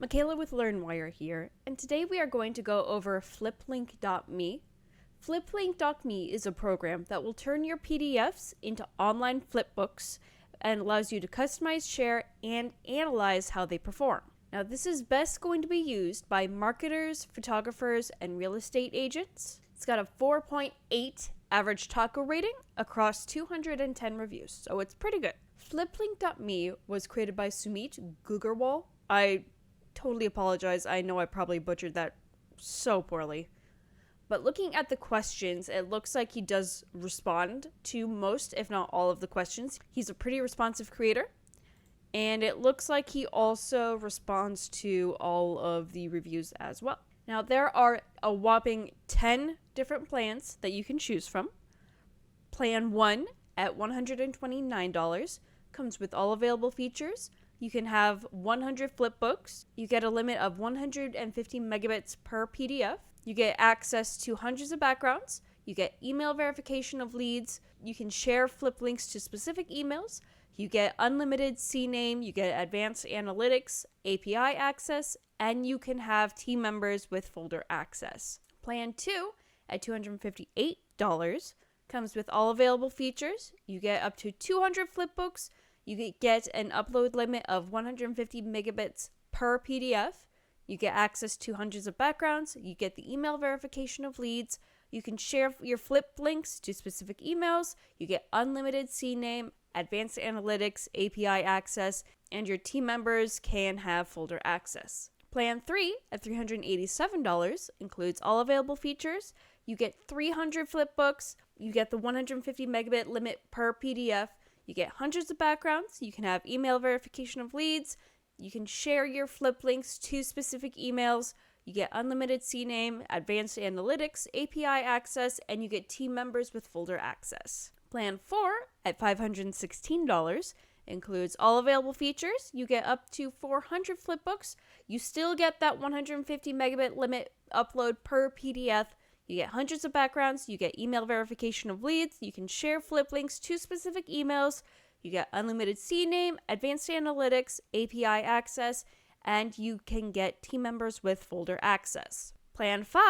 Michaela with LearnWire here, and today we are going to go over fliplink.me. Fliplink.me is a program that will turn your PDFs into online flipbooks and allows you to customize, share, and analyze how they perform. Now, this is best going to be used by marketers, photographers, and real estate agents. It's got a 4.8 average taco rating across 210 reviews, so it's pretty good. Fliplink.me was created by Sumit Gugarwal. I totally apologize. I know I probably butchered that so poorly. But looking at the questions, it looks like he does respond to most, if not all, of the questions. He's a pretty responsive creator. And it looks like he also responds to all of the reviews as well. Now, there are a whopping 10 different plans that you can choose from. Plan 1 at $129 comes with all available features. You can have 100 flip books. You get a limit of 150 megabits per PDF. You get access to hundreds of backgrounds. You get email verification of leads. You can share flip links to specific emails. You get unlimited CNAME. You get advanced analytics, API access, and you can have team members with folder access. Plan 2 at $258 comes with all available features. You get up to 200 flip books. You get an upload limit of 150 megabits per PDF. You get access to hundreds of backgrounds. You get the email verification of leads. You can share your flip links to specific emails. You get unlimited CNAME, advanced analytics, API access, and your team members can have folder access. Plan 3 at $387 includes all available features. You get 300 flip books. You get the 150 megabit limit per PDF. You get hundreds of backgrounds. You can have email verification of leads. You can share your flip links to specific emails. You get unlimited CNAME, advanced analytics, API access, and you get team members with folder access. Plan 4 at $516 includes all available features. You get up to 400 flip books. You still get that 150 megabit limit upload per PDF. You get hundreds of backgrounds. You get email verification of leads. You can share flip links to specific emails. You get unlimited CNAME, advanced analytics, API access, and you can get team members with folder access. Plan 5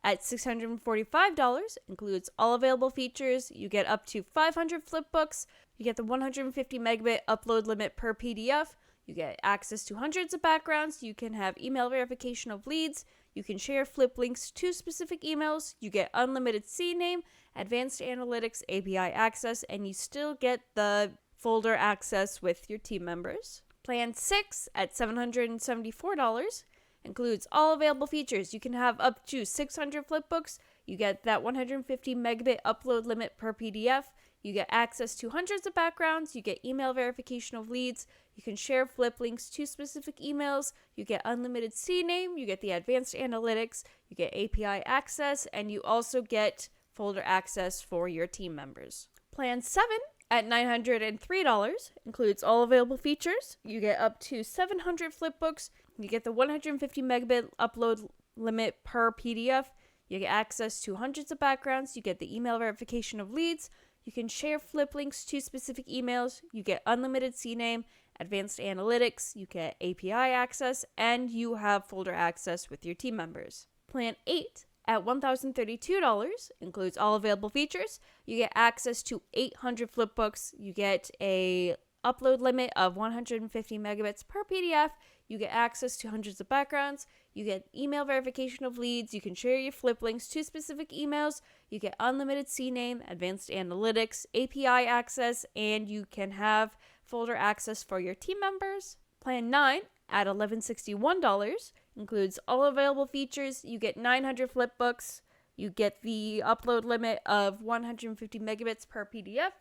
at $645 includes all available features. You get up to 500 flip books. You get the 150 megabit upload limit per PDF. You get access to hundreds of backgrounds. You can have email verification of leads. You can share flip links to specific emails. You get unlimited CNAME, advanced analytics, API access, and you still get the folder access with your team members. Plan 6 at $774 includes all available features. You can have up to 600 flip books. You get that 150 megabit upload limit per PDF. You get access to hundreds of backgrounds. You get email verification of leads. You can share flip links to specific emails. You get unlimited CNAME. You get the advanced analytics. You get API access. And you also get folder access for your team members. Plan 7 at $903 includes all available features. You get up to 700 flip books. You get the 150 megabit upload limit per PDF. You get access to hundreds of backgrounds. You get the email verification of leads. You can share flip links to specific emails. You get unlimited CNAME, advanced analytics. You get API access, and you have folder access with your team members. Plan 8 at $1,032 includes all available features. You get access to 800 flip books. You get a upload limit of 150 megabits per PDF. You get access to hundreds of backgrounds. You get email verification of leads. You can share your flip links to specific emails. You get unlimited CNAME, advanced analytics, API access, and you can have folder access for your team members. Plan 9 at $1,161 includes all available features. You get 900 flip books. You get the upload limit of 150 megabits per PDF.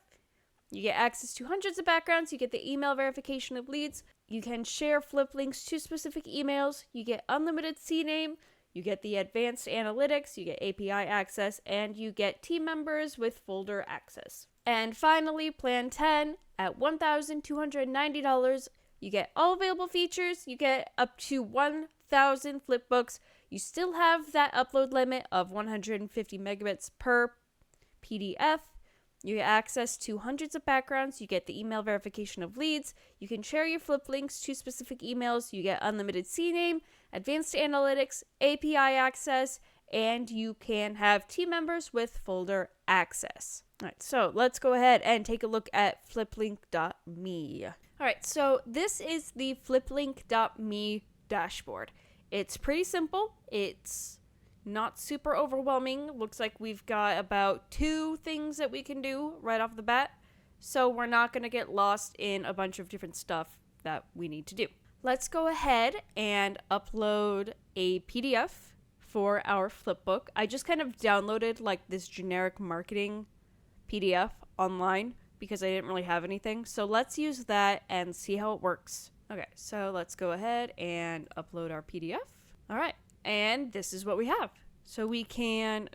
You get access to hundreds of backgrounds. You get the email verification of leads. You can share flip links to specific emails. You get unlimited CNAME. You get the advanced analytics. You get API access. And you get team members with folder access. And finally, Plan 10 at $1,290. You get all available features. You get up to 1,000 flip books. You still have that upload limit of 150 megabits per PDF. You get access to hundreds of backgrounds. You get the email verification of leads. You can share your flip links to specific emails. You get unlimited CNAME, advanced analytics, API access, and you can have team members with folder access. All right, so let's go ahead and take a look at fliplink.me. All right, so this is the fliplink.me dashboard. It's pretty simple. It's not super overwhelming. Looks like we've got about 2 things that we can do right off the bat. So we're not going to get lost in a bunch of different stuff that we need to do. Let's go ahead and upload a PDF for our flipbook. I just kind of downloaded like this generic marketing PDF online because I didn't really have anything. So let's use that and see how it works. Okay, so let's go ahead and upload our PDF. All right, and this is what we have. So we can,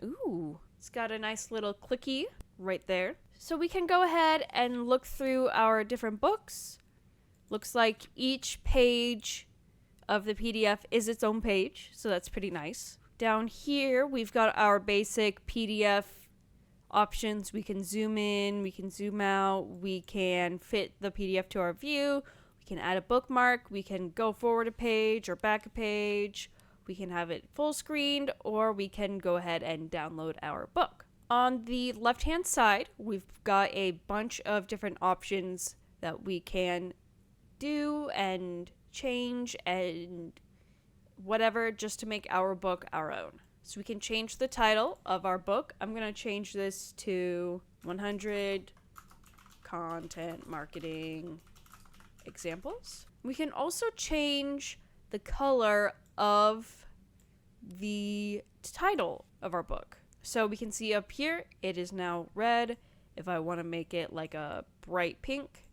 it's got a nice little clicky right there. So we can go ahead and look through our different books. Looks like each page of the PDF is its own page, so that's pretty nice. Down here, we've got our basic PDF options. We can zoom in, we can zoom out, we can fit the PDF to our view, we can add a bookmark, we can go forward a page or back a page, we can have it full screened, or we can go ahead and download our book. On the left-hand side, we've got a bunch of different options that we can do and change and whatever just to make our book our own. So we can change the title of our book. I'm going to change this to 100 Content Marketing Examples. We can also change the color of the title of our book. So we can see up here, it is now red. If I want to make it like a bright pink,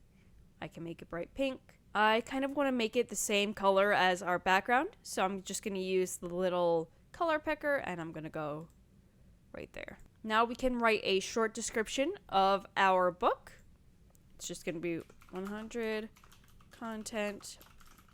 I can make it bright pink. I kind of want to make it the same color as our background, so I'm just going to use the little color picker and I'm going to go right there. Now we can write a short description of our book. It's just going to be 100 content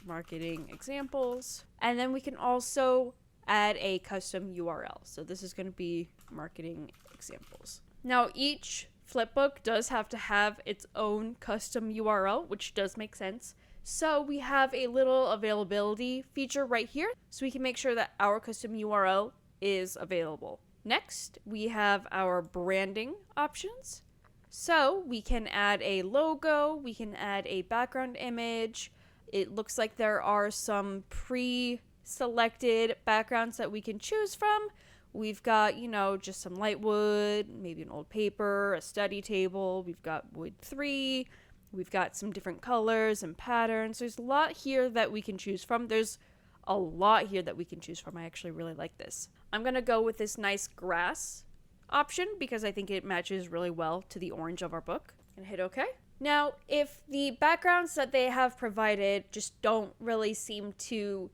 marketing examples. And then we can also add a custom URL. So this is going to be marketing examples. Now each flipbook does have to have its own custom URL, which does make sense. So we have a little availability feature right here, so we can make sure that our custom URL is available. Next, we have our branding options. So we can add a logo, we can add a background image. It looks like there are some pre-selected backgrounds that we can choose from. We've got, just some light wood, maybe an old paper, a study table. We've got wood 3. We've got some different colors and patterns. There's a lot here that we can choose from. There's a lot here that we can choose from. I actually really like this. I'm going to go with this nice grass option because I think it matches really well to the orange of our book. And hit OK. Now, if the backgrounds that they have provided just don't really seem to,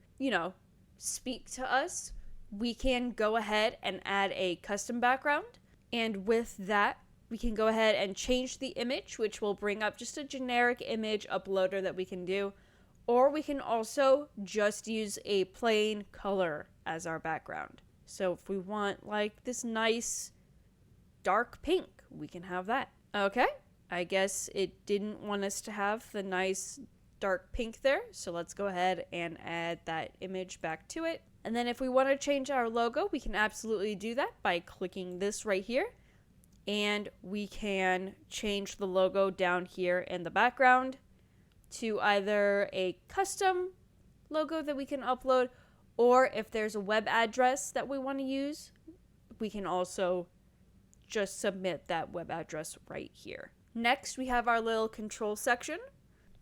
speak to us, we can go ahead and add a custom background. And with that, we can go ahead and change the image, which will bring up just a generic image uploader that we can do. Or we can also just use a plain color as our background. So if we want like this nice dark pink, we can have that. Okay, I guess it didn't want us to have the nice dark pink there. So let's go ahead and add that image back to it. And then if we want to change our logo, we can absolutely do that by clicking this right here. And we can change the logo down here in the background to either a custom logo that we can upload, or if there's a web address that we want to use, we can also just submit that web address right here. Next, we have our little control section.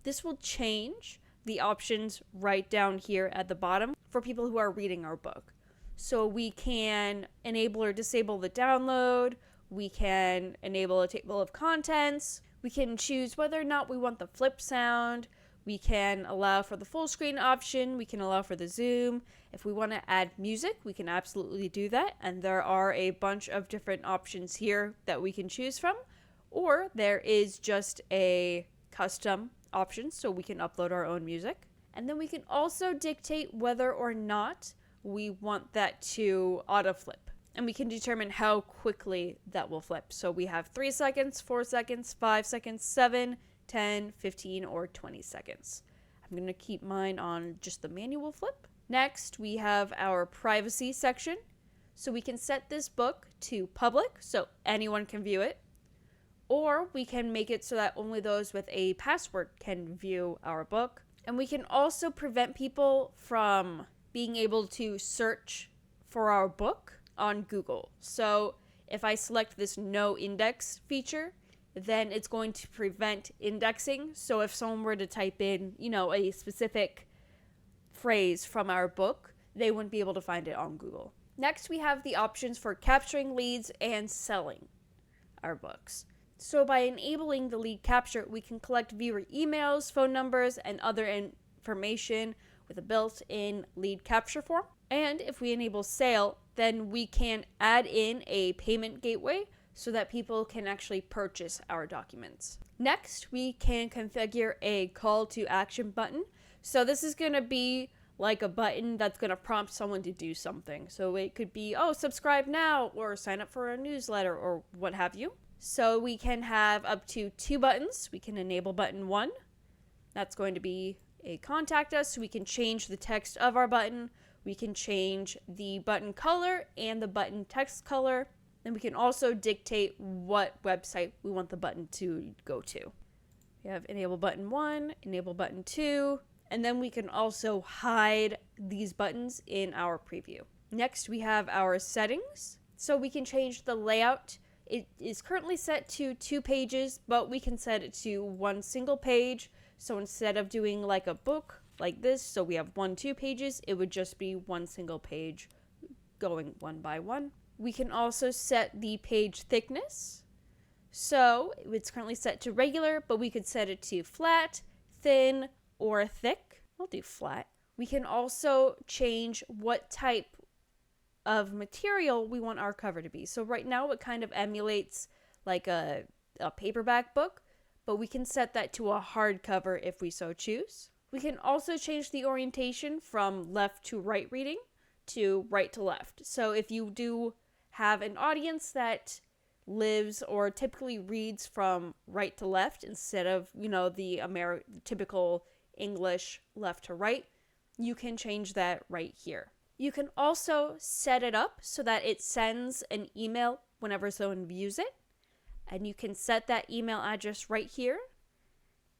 This will change the options right down here at the bottom for people who are reading our book. So we can enable or disable the download. We can enable a table of contents. We can choose whether or not we want the flip sound. We can allow for the full screen option. We can allow for the zoom. If we want to add music, we can absolutely do that. And there are a bunch of different options here that we can choose from. Or there is just a custom option, so we can upload our own music. And then we can also dictate whether or not we want that to auto flip. and we can determine how quickly that will flip. So we have 3 seconds, 4 seconds, 5 seconds, 7, 10, 15, or 20 seconds. I'm going to keep mine on just the manual flip. Next, we have our privacy section. So we can set this book to public, so anyone can view it. Or we can make it so that only those with a password can view our book. And we can also prevent people from being able to search for our book on Google. So if I select this no index feature, then it's going to prevent indexing. So if someone were to type in, a specific phrase from our book, they wouldn't be able to find it on Google. Next, we have the options for capturing leads and selling our books. So by enabling the lead capture, we can collect viewer emails, phone numbers, and other information with a built-in lead capture form. And if we enable sale, then we can add in a payment gateway so that people can actually purchase our documents. Next, we can configure a call to action button. So this is going to be like a button that's going to prompt someone to do something. So it could be, subscribe now, or sign up for a newsletter, or what have you. So we can have up to 2 buttons. We can enable button 1. That's going to be a contact us. So we can change the text of our button. We can change the button color and the button text color. Then we can also dictate what website we want the button to go to. We have enable button 1, enable button 2, and then we can also hide these buttons in our preview. Next, we have our settings. So we can change the layout. It is currently set to 2 pages, but we can set it to 1 single page. So instead of doing like a book like this, so we have 2 pages, it would just be 1 single page going one by one. We can also set the page thickness. So it's currently set to regular, but we could set it to flat, thin, or thick. I'll do flat. We can also change what type of material we want our cover to be. So right now it kind of emulates like a paperback book, but we can set that to a hardcover if we so choose. We can also change the orientation from left to right reading to right to left. So if you do have an audience that lives or typically reads from right to left instead of, the typical English left to right, you can change that right here. You can also set it up so that it sends an email whenever someone views it. And you can set that email address right here.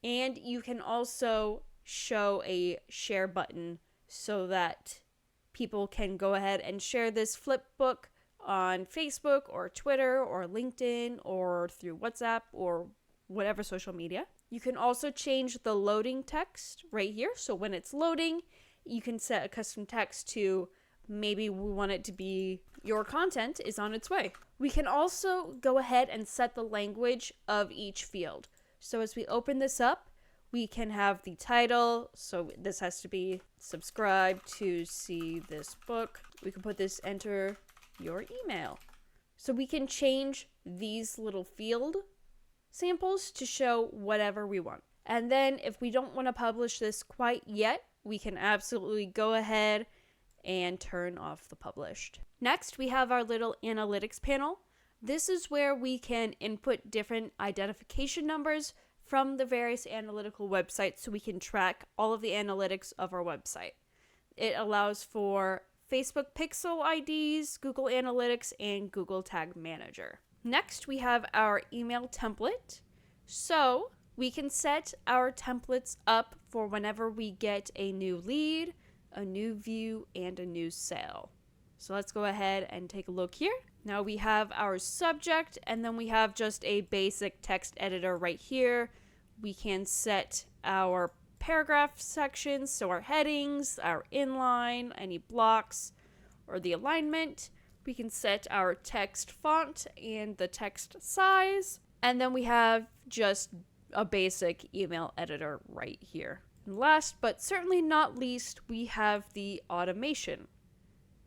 And you can also show a share button so that people can go ahead and share this flip book on Facebook or Twitter or LinkedIn or through WhatsApp or whatever social media. You can also change the loading text right here. So when it's loading, you can set a custom text to maybe we want it to be your content is on its way. We can also go ahead and set the language of each field. So as we open this up, we can have the title. So this has to be subscribe to see this book. We can put this enter your email. So we can change these little field samples to show whatever we want. And then if we don't want to publish this quite yet, we can absolutely go ahead and turn off the published. Next, we have our little analytics panel. This is where we can input different identification numbers from the various analytical websites so we can track all of the analytics of our website. It allows for Facebook Pixel IDs, Google Analytics, and Google Tag Manager. Next, we have our email template. So we can set our templates up for whenever we get a new lead, a new view, and a new sale. So let's go ahead and take a look here. Now we have our subject, and then we have just a basic text editor right here. We can set our paragraph sections, so our headings, our inline, any blocks, or the alignment. We can set our text font and the text size. And then we have just a basic email editor right here. And last but certainly not least, we have the automation.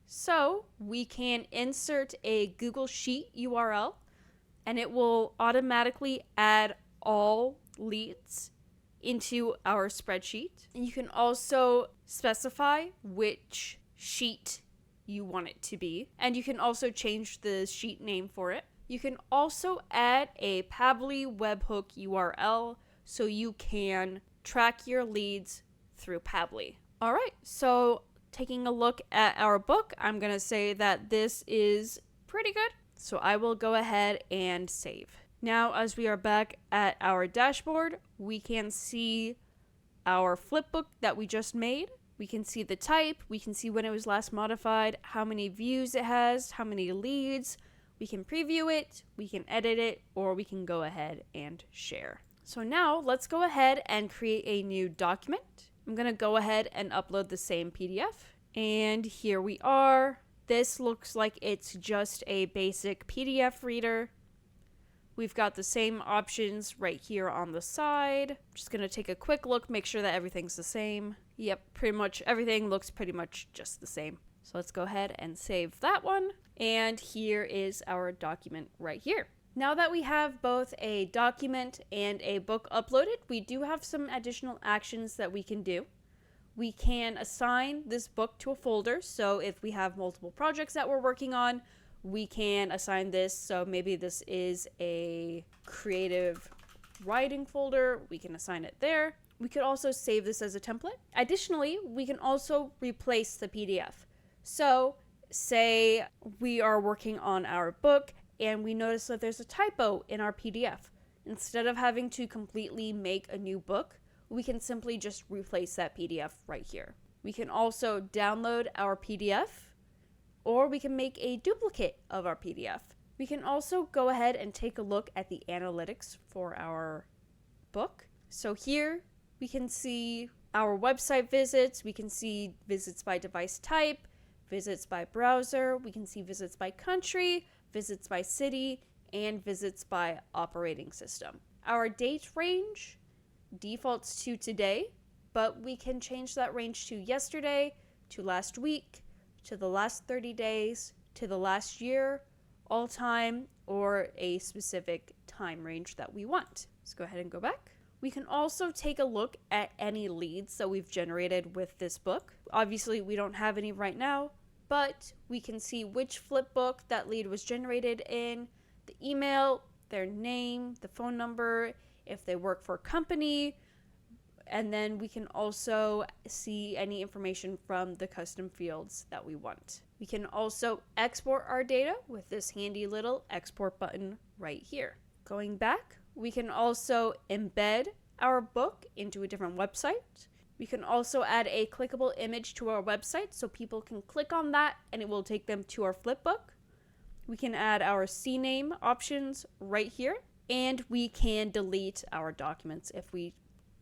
So we can insert a Google Sheet URL, and it will automatically add all leads into our spreadsheet. And you can also specify which sheet you want it to be. And you can also change the sheet name for it. You can also add a Pabbly webhook URL so you can track your leads through Pabbly. All right, so taking a look at our book, I'm going to say that this is pretty good. So I will go ahead and save. Now, as we are back at our dashboard, we can see our flipbook that we just made. We can see the type, we can see when it was last modified, how many views it has, how many leads. We can preview it, we can edit it, or we can go ahead and share. So now let's go ahead and create a new document. I'm going to go ahead and upload the same PDF. And here we are. This looks like it's just a basic PDF reader. We've got the same options right here on the side. Just going to take a quick look, make sure that everything's the same. Yep, pretty much everything looks pretty much just the same. So let's go ahead and save that one. And here is our document right here. Now that we have both a document and a book uploaded, we do have some additional actions that we can do. We can assign this book to a folder. So if we have multiple projects that we're working on, we can assign this. So maybe this is a creative writing folder. We can assign it there. We could also save this as a template. Additionally, we can also replace the PDF. So say we are working on our book and we notice that there's a typo in our PDF. Instead of having to completely make a new book, we can simply just replace that PDF right here. We can also download our PDF, or we can make a duplicate of our PDF. We can also go ahead and take a look at the analytics for our book. So here we can see our website visits, we can see visits by device type, visits by browser, we can see visits by country, visits by city, and visits by operating system. Our date range defaults to today, but we can change that range to yesterday, to last week, to the last 30 days, to the last year, all time, or a specific time range that we want. Let's go ahead and go back. We can also take a look at any leads that we've generated with this book. Obviously, we don't have any right now, but we can see which flipbook that lead was generated in, the email, their name, the phone number, if they work for a company, and then we can also see any information from the custom fields that we want. We can also export our data with this handy little export button right here. Going back, we can also embed our book into a different website. We can also add a clickable image to our website so people can click on that and it will take them to our flipbook. We can add our CNAME options right here, and we can delete our documents if we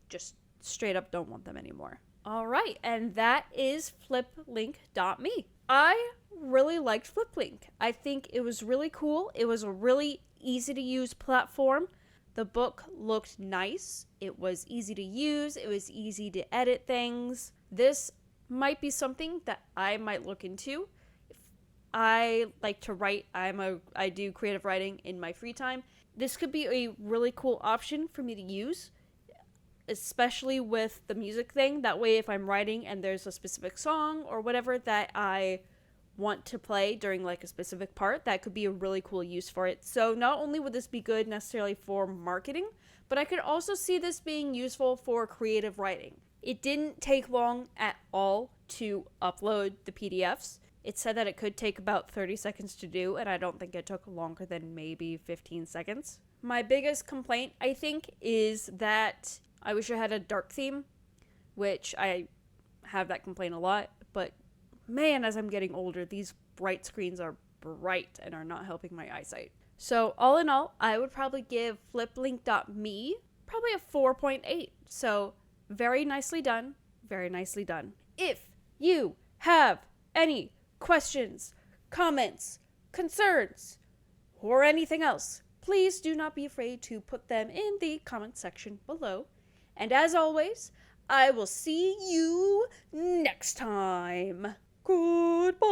just straight up don't want them anymore. All right, and that is fliplink.me. I really liked FlipLink. I think it was really cool. It was a really easy to use platform. The book looked nice. It was easy to use. It was easy to edit things. This might be something that I might look into. If I like to write, I do creative writing in my free time. This could be a really cool option for me to use, especially with the music thing. That way, if I'm writing and there's a specific song or whatever that I want to play during like a specific part, that could be a really cool use for it. So not only would this be good necessarily for marketing, but I could also see this being useful for creative writing. It didn't take long at all to upload the PDFs. It said that it could take about 30 seconds to do, and I don't think it took longer than maybe 15 seconds. My biggest complaint, I think, is that I wish I had a dark theme, which I have that complaint a lot, but man, as I'm getting older, these bright screens are bright and are not helping my eyesight. So all in all, I would probably give fliplink.me probably a 4.8. So very nicely done, very nicely done. If you have any questions, comments, concerns, or anything else, please do not be afraid to put them in the comment section below. And as always, I will see you next time. Goodbye.